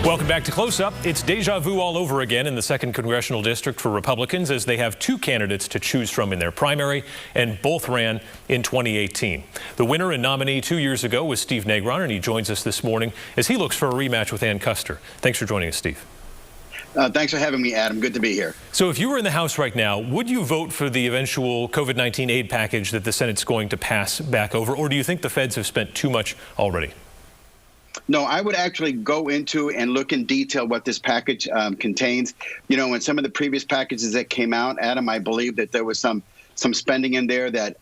Welcome back to Close Up. It's deja vu all over again in the 2nd Congressional District for Republicans as they have two candidates to choose from in their primary, and both ran in 2018. The winner and nominee 2 years ago was Steve Negron, and he joins us this morning as he looks for a rematch with Ann Kuster. Thanks for joining us, Steve. Thanks for having me, Adam. Good to be here. So if you were in the House right now, would you vote for the eventual COVID-19 aid package that the Senate's going to pass back over, or do you think the feds have spent too much already? No, I would actually go into and look in detail what this package contains. You know, in some of the previous packages that came out, Adam, I believe that there was some spending in there that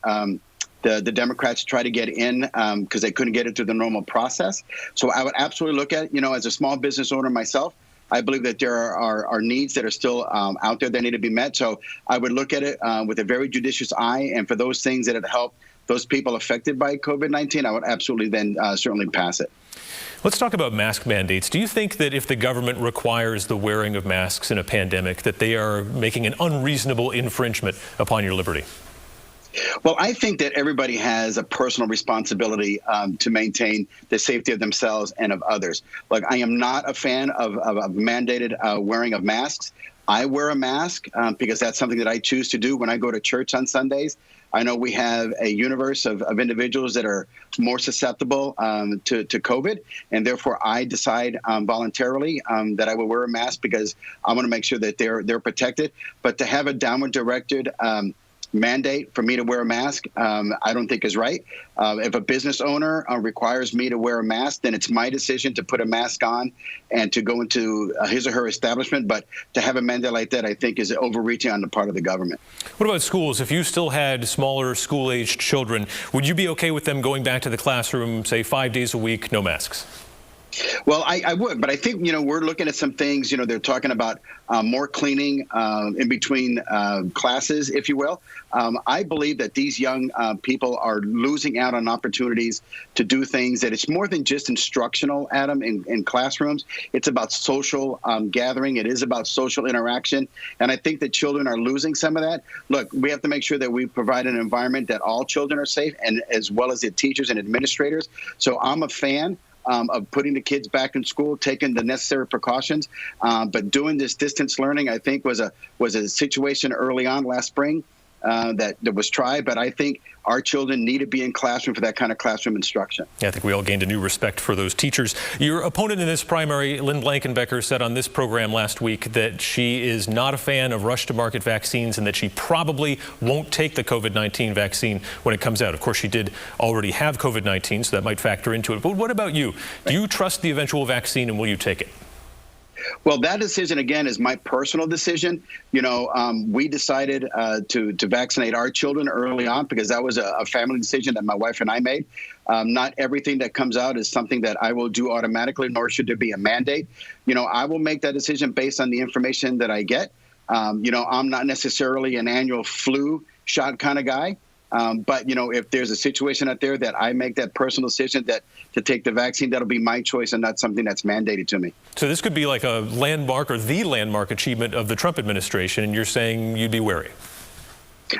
the Democrats tried to get in because they couldn't get it through the normal process. So I would absolutely look at it. You know, as a small business owner myself, I believe that there are needs that are still out there that need to be met. So I would look at it with a very judicious eye. And for those things that have helped those people affected by COVID-19, I would absolutely then certainly pass it. Let's talk about mask mandates. Do you think that if the government requires the wearing of masks in a pandemic, that they are making an unreasonable infringement upon your liberty? Well, I think that everybody has a personal responsibility to maintain the safety of themselves and of others. Like, I am not a fan of mandated wearing of masks. I wear a mask because that's something that I choose to do when I go to church on Sundays. I know we have a universe of individuals that are more susceptible to COVID, and therefore I decide voluntarily that I will wear a mask because I want to make sure that they're protected. But to have a downward directed mandate for me to wear a mask, I don't think is right. If a business owner requires me to wear a mask, then it's my decision to put a mask on and to go into his or her establishment. But to have a mandate like that, I think, is overreaching on the part of the government. What about schools? If you still had smaller school-aged children, would you be okay with them going back to the classroom, say 5 days a week, no masks? Well, I would, but I think, you know, we're looking at some things, you know, they're talking about more cleaning in between classes, if you will. I believe that these young people are losing out on opportunities to do things that it's more than just instructional, Adam, in classrooms. It's about social gathering. It is about social interaction. And I think that children are losing some of that. Look, we have to make sure that we provide an environment that all children are safe, and as well as the teachers and administrators. So I'm a fan of putting the kids back in school, taking the necessary precautions. But doing this distance learning, I think, was a situation early on last spring that was tried. But I think our children need to be in classroom for that kind of classroom instruction. Yeah, I think we all gained a new respect for those teachers. Your opponent in this primary, Lynn Blankenbecker, said on this program last week that she is not a fan of rush-to-market vaccines and that she probably won't take the COVID-19 vaccine when it comes out. Of course, she did already have COVID-19, so that might factor into it. But what about you? Do you trust the eventual vaccine, and will you take it? Well, that decision, again, is my personal decision. You know, we decided to vaccinate our children early on because that was a family decision that my wife and I made. Not everything that comes out is something that I will do automatically, nor should there be a mandate. You know, I will make that decision based on the information that I get. You know, I'm not necessarily an annual flu shot kind of guy. But, you know, if there's a situation out there that I make that personal decision that to take the vaccine, that'll be my choice and not something that's mandated to me. So this could be like a landmark or the landmark achievement of the Trump administration, and you're saying you'd be wary?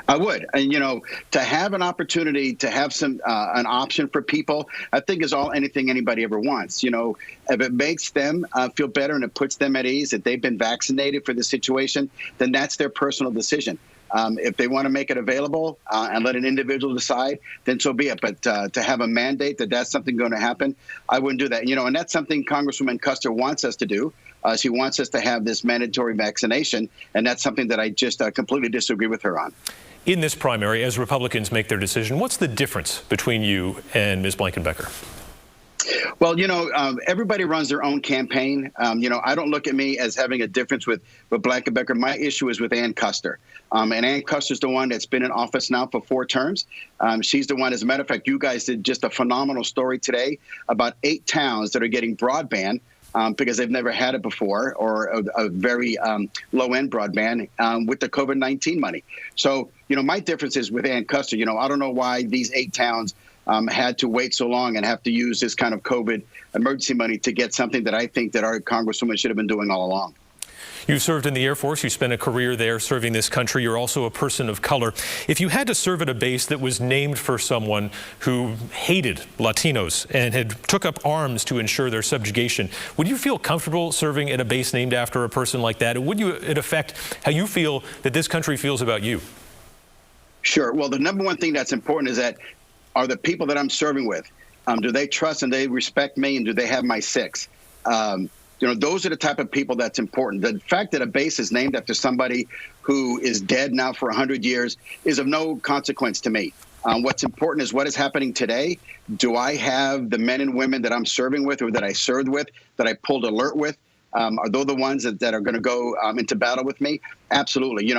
I would. And, you know, to have an opportunity to have some an option for people, I think is all anything anybody ever wants. You know, if it makes them feel better and it puts them at ease that they've been vaccinated for the situation, then that's their personal decision. If they want to make it available and let an individual decide, then so be it. But to have a mandate that that's something going to happen, I wouldn't do that. You know, and that's something Congresswoman Kuster wants us to do. She wants us to have this mandatory vaccination, and that's something that I just completely disagree with her on. In this primary, as Republicans make their decision, what's the difference between you and Ms. Blankenbecker? Well, you know, everybody runs their own campaign. You know, I don't look at me as having a difference with Blankenbecker. My issue is with Ann Kuster. And Ann Kuster's the one that's been in office now for 4 terms. She's the one, as a matter of fact, you guys did just a phenomenal story today about 8 towns that are getting broadband because they've never had it before, or a very low-end broadband with the COVID-19 money. So, you know, my difference is with Ann Kuster. You know, I don't know why these 8 towns had to wait so long and have to use this kind of COVID emergency money to get something that I think that our Congresswoman should have been doing all along. You served in the Air Force. You spent a career there serving this country. You're also a person of color. If you had to serve at a base that was named for someone who hated Latinos and had took up arms to ensure their subjugation, would you feel comfortable serving at a base named after a person like that? And would it affect how you feel that this country feels about you? Sure. Well, the number one thing that's important is that are the people that I'm serving with, do they trust and they respect me, and do they have my six? Those are the type of people that's important. The fact that a base is named after somebody who is dead now for 100 years is of no consequence to me. What's important is what is happening today. Do I have the men and women that I'm serving with, or that I served with, that I pulled alert with? Are those the ones that are going to go into battle with me? Absolutely.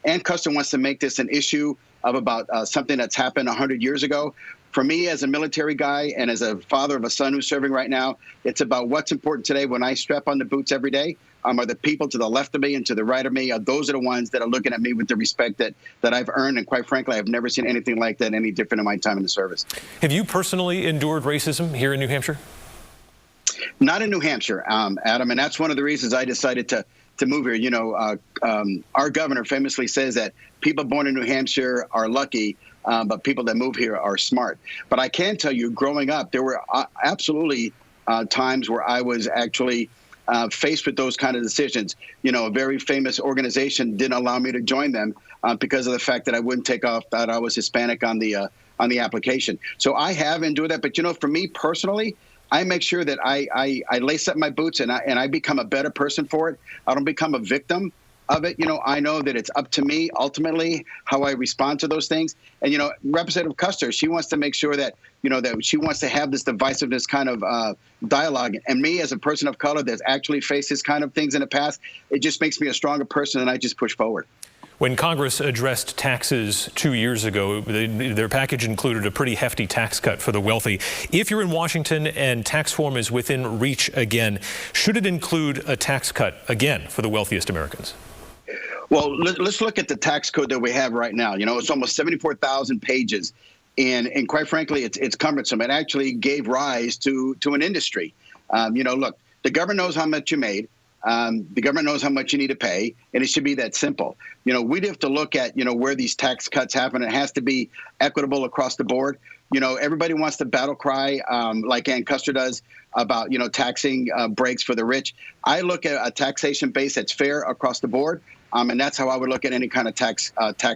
Ann Kuster wants to make this an issue of about something that's happened 100 years ago. For me, as a military guy and as a father of a son who's serving right now, it's about what's important today when I strap on the boots every day. Are the people to the left of me and to the right of me, those are the ones that are looking at me with the respect that I've earned. And quite frankly, I've never seen anything like that any different in my time in the service. Have you personally endured racism here in New Hampshire? Not in New Hampshire, Adam, and that's one of the reasons I decided to move here. Our governor famously says that people born in New Hampshire are lucky, but people that move here are smart. But I can tell you, growing up, there were absolutely times where I was actually faced with those kind of decisions. A very famous organization didn't allow me to join them because of the fact that I wouldn't take off that I was Hispanic on the application. So I have endured that. But for me personally, I make sure that I lace up my boots and I become a better person for it. I don't become a victim of it. I know that it's up to me ultimately how I respond to those things. And Representative Kuster, she wants to make sure that that she wants to have this divisiveness kind of dialogue. And me, as a person of color that's actually faced this kind of things in the past, it just makes me a stronger person, and I just push forward. When Congress addressed taxes 2 years ago, their package included a pretty hefty tax cut for the wealthy. If you're in Washington and tax reform is within reach again, should it include a tax cut again for the wealthiest Americans? Well, let's look at the tax code that we have right now. It's almost 74,000 pages. And quite frankly, it's cumbersome. It actually gave rise to an industry. Look, the government knows how much you made. The government knows how much you need to pay, and it should be that simple. We'd have to look at, where these tax cuts happen. It has to be equitable across the board. Everybody wants to battle cry, like Ann Kuster does, about, taxing breaks for the rich. I look at a taxation base that's fair across the board, and that's how I would look at any kind of tax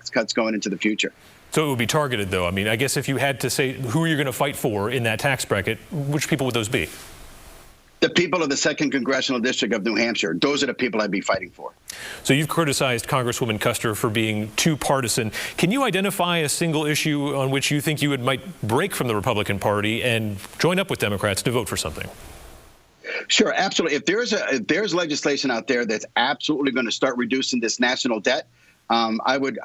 cuts going into the future. So it would be targeted, though. I mean, I guess if you had to say who you're going to fight for in that tax bracket, which people would those be? The people of the 2nd Congressional District of New Hampshire. Those are the people I'd be fighting for. So you've criticized Congresswoman Kuster for being too partisan. Can you identify a single issue on which you think you might break from the Republican Party and join up with Democrats to vote for something? Sure, absolutely. If there's legislation out there that's absolutely going to start reducing this national debt, I would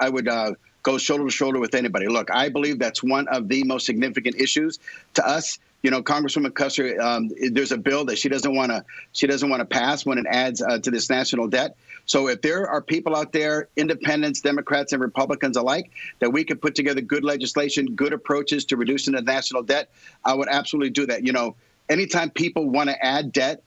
go shoulder to shoulder with anybody. Look, I believe that's one of the most significant issues to us. Congresswoman Kuster, there's a bill that she doesn't want to pass when it adds to this national debt. So if there are people out there, independents, Democrats, and Republicans alike, that we could put together good legislation, good approaches to reducing the national debt, I would absolutely do that. Anytime people want to add debt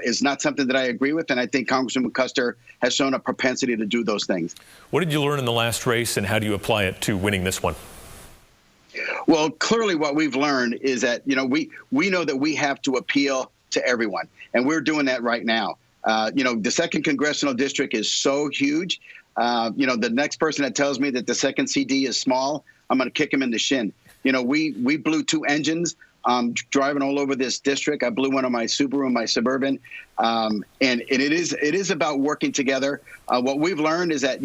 is not something that I agree with, and I think Congresswoman Kuster has shown a propensity to do those things. What did you learn in the last race, and how do you apply it to winning this one? Well, clearly what we've learned is that, we know that we have to appeal to everyone, and we're doing that right now. The 2nd Congressional District is so huge. The next person that tells me that the 2nd CD is small, I'm going to kick him in the shin. We blew 2 engines driving all over this district. I blew one on my Subaru and my Suburban. And it is about working together. What we've learned is that,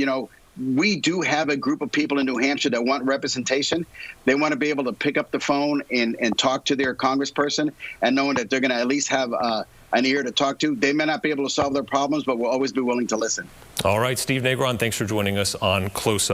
we do have a group of people in New Hampshire that want representation. They want to be able to pick up the phone and talk to their congressperson, and knowing that they're going to at least have an ear to talk to. They may not be able to solve their problems, but we'll always be willing to listen. All right, Steve Negron, thanks for joining us on Close Up.